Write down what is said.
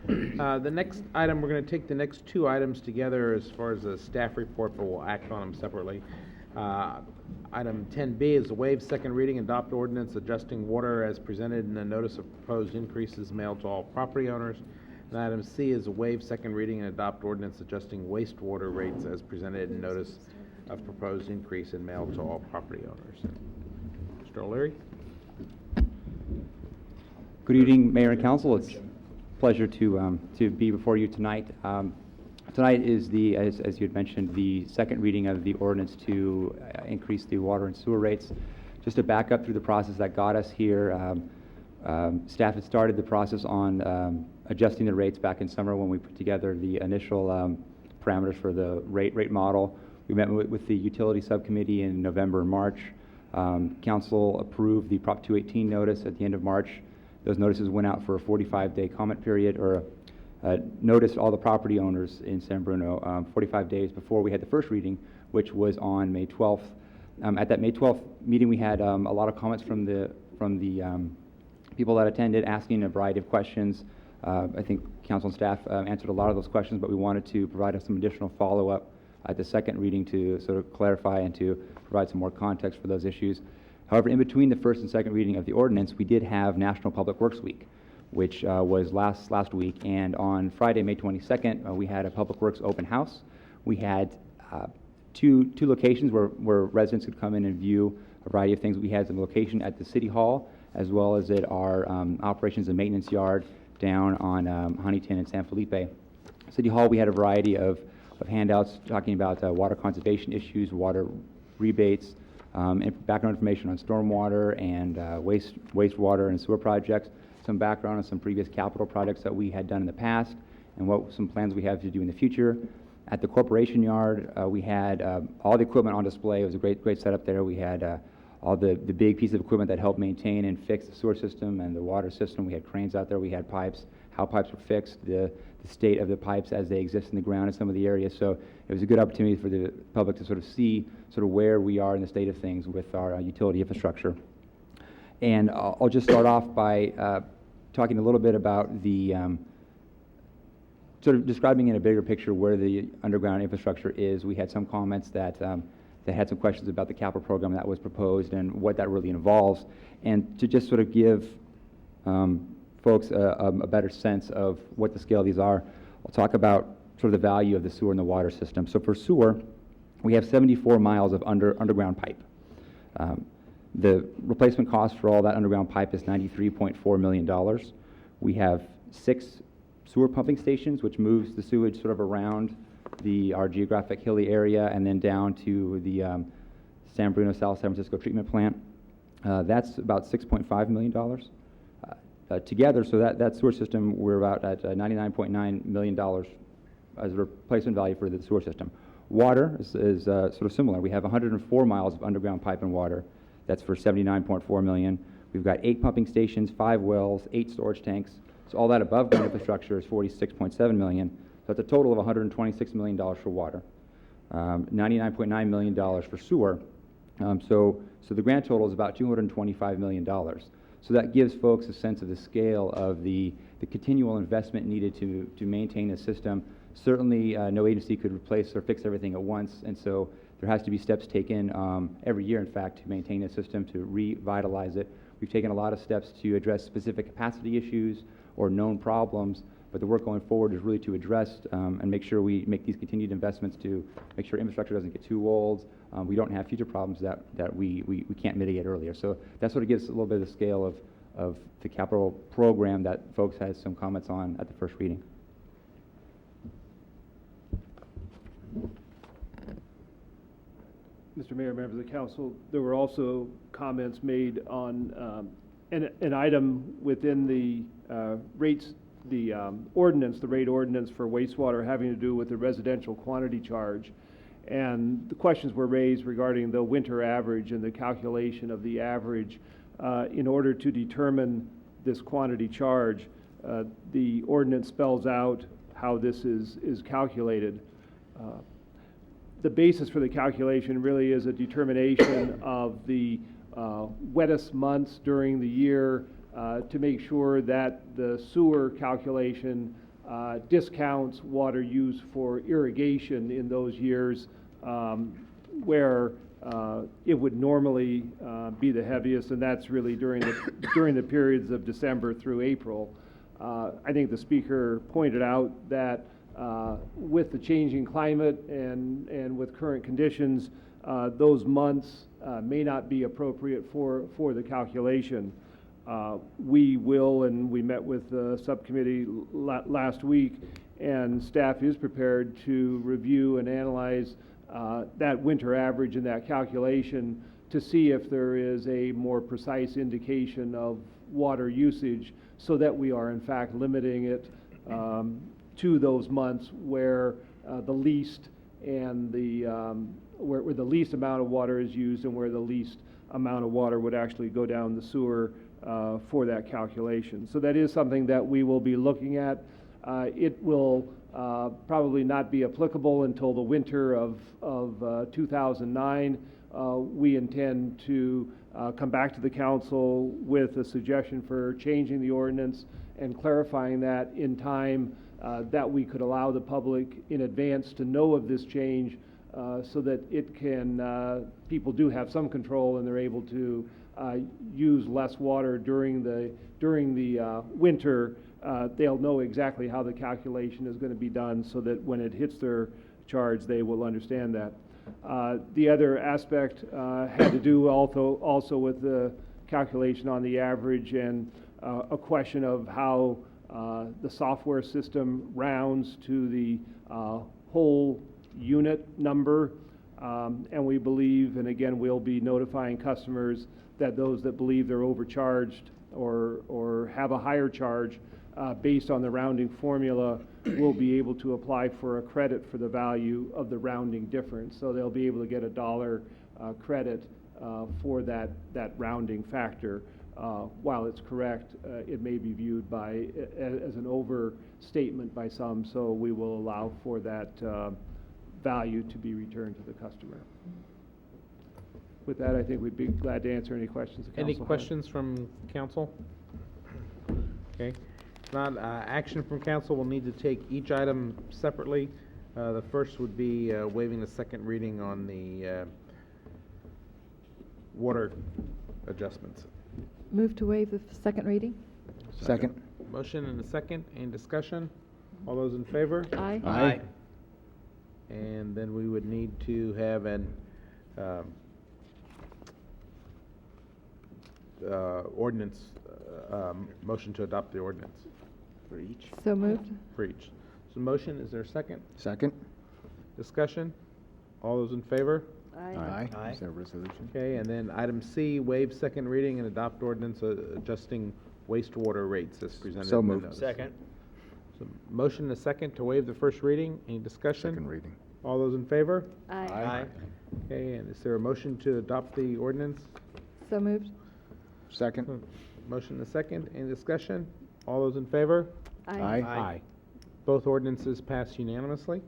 The next item, we're going to take the next two items together as far as the staff report, but we'll act on them separately. Item 10B is a waive second reading, adopt ordinance adjusting water as presented in a notice of proposed increases mailed to all property owners. And item C is a waive second reading and adopt ordinance adjusting wastewater rates as presented in notice of proposed increase in mail to all property owners. Mr. O'Leary. Good evening, Mayor and Council. It's a pleasure to be before you tonight. Tonight is as you had mentioned, the second reading of the ordinance to increase the water and sewer rates. Just to back up through the process that got us here, staff had started the process on adjusting the rates back in summer when we put together the initial parameters for the rate model. We met with the utility subcommittee in November and March. Council approved the Prop 218 notice at the end of March. Those notices went out for a 45-day comment period, or noticed all the property owners in San Bruno 45 days before we had the first reading, which was on May 12th. At that May 12th meeting, we had a lot of comments from the people that attended, asking a variety of questions. I think council and staff answered a lot of those questions, but we wanted to provide some additional follow-up at the second reading to sort of clarify and to provide some more context for those issues. However, in between the first and second reading of the ordinance, we did have National Public Works Week, which was last week, and on Friday, May 22nd, we had a Public Works open house. We had two locations where residents could come in and view a variety of things. We had the location at the City Hall, as well as at our operations and maintenance yard down on Huntington and San Felipe. City Hall, we had a variety of handouts talking about water conservation issues, water rebates, and background information on stormwater and wastewater and sewer projects, some background on some previous capital projects that we had done in the past, and some plans we have to do in the future. At the corporation yard, we had all the equipment on display. It was a great setup there. We had all the big pieces of equipment that helped maintain and fix the sewer system and the water system. We had cranes out there. We had pipes, how pipes were fixed, the state of the pipes as they exist in the ground in some of the areas. So it was a good opportunity for the public to sort of see where we are in the state of things with our utility infrastructure. And I'll just start off by talking a little bit about the sort of describing in a bigger picture where the underground infrastructure is. We had some comments that had some questions about the capital program that was proposed and what that really involves, and to just sort of give folks a better sense of what the scale of these are. I'll talk about sort of the value of the sewer and the water system. So for sewer, we have 74 miles of underground pipe. The replacement cost for all that underground pipe is $93.4 million. We have 6 sewer pumping stations, which moves the sewage sort of around our geographic hilly area and then down to the San Bruno South San Francisco treatment plant. That's about $6.5 million. Together, so that sewer system, we're about at $99.9 million as a replacement value for the sewer system. Water is sort of similar. We have 104 miles of underground pipe and water. That's for $79.4 million. We've got 8 pumping stations, 5 wells, 8 storage tanks. So all that above ground infrastructure is $46.7 million. So that's a total of $126 million for water, $99.9 million for sewer. So the grand total is about $225 million. So that gives folks a sense of the scale of the continual investment needed to maintain the system. Certainly, no agency could replace or fix everything at once, and so there has to be steps taken every year, in fact, to maintain the system, to revitalize it. We've taken a lot of steps to address specific capacity issues or known problems, but the work going forward is really to address and make sure we make these continued investments to make sure infrastructure doesn't get too old. We don't have future problems that we can't mitigate earlier. So that sort of gives a little bit of the scale of the capital program that folks had some comments on at the first reading. Mr. Mayor, members of the council, there were also comments made on an item within the rates, the rate ordinance for wastewater having to do with the residential quantity charge. And the questions were raised regarding the winter average and the calculation of the average. In order to determine this quantity charge, the ordinance spells out how this is calculated. The basis for the calculation really is a determination of the wettest months during the year to make sure that the sewer calculation discounts water use for irrigation in those years where it would normally be the heaviest, and that's really during the periods of December through April. I think the speaker pointed out that with the changing climate and with current conditions, those months may not be appropriate for the calculation. We will, and we met with the subcommittee last week, and staff is prepared to review and analyze that winter average in that calculation to see if there is a more precise indication of water usage so that we are in fact limiting it to those months where the least and where the least amount of water is used and where the least amount of water would actually go down the sewer for that calculation. So that is something that we will be looking at. It will probably not be applicable until the winter of 2009. We intend to come back to the council with a suggestion for changing the ordinance and clarifying that in time that we could allow the public in advance to know of this change so that it can, people do have some control and they're able to use less water during the winter. They'll know exactly how the calculation is going to be done so that when it hits their charge, they will understand that. The other aspect had to do also with the calculation on the average and a question of how the software system rounds to the whole unit number. And we believe, and again, we'll be notifying customers that those that believe they're overcharged or have a higher charge based on the rounding formula will be able to apply for a credit for the value of the rounding difference. So they'll be able to get $1 credit for that rounding factor. While it's correct, it may be viewed as an overstatement by some, so we will allow for that value to be returned to the customer. With that, I think we'd be glad to answer any questions the council Any questions from council? Okay. If not, action from council, we'll need to take each item separately. The first would be waiving the second reading on the water adjustments. Move to waive the second reading. Second. Motion and a second. Any discussion? All those in favor? Aye. Aye. And then we would need to have an ordinance, motion to adopt the ordinance For each. So moved. for each. So motion, is there a second? Second. Discussion? All those in favor? Aye. Aye. Is there a resolution? Okay, and then item C, waive second reading and adopt ordinance adjusting wastewater rates as presented So in the moved. notice. Second. So motion and a second to waive the first reading. Any discussion? Second reading. All those in favor? Aye. Okay, and is there a motion to adopt the ordinance? So moved. Second. Motion and a second. Any discussion? All those in favor? Aye. Both ordinances pass unanimously.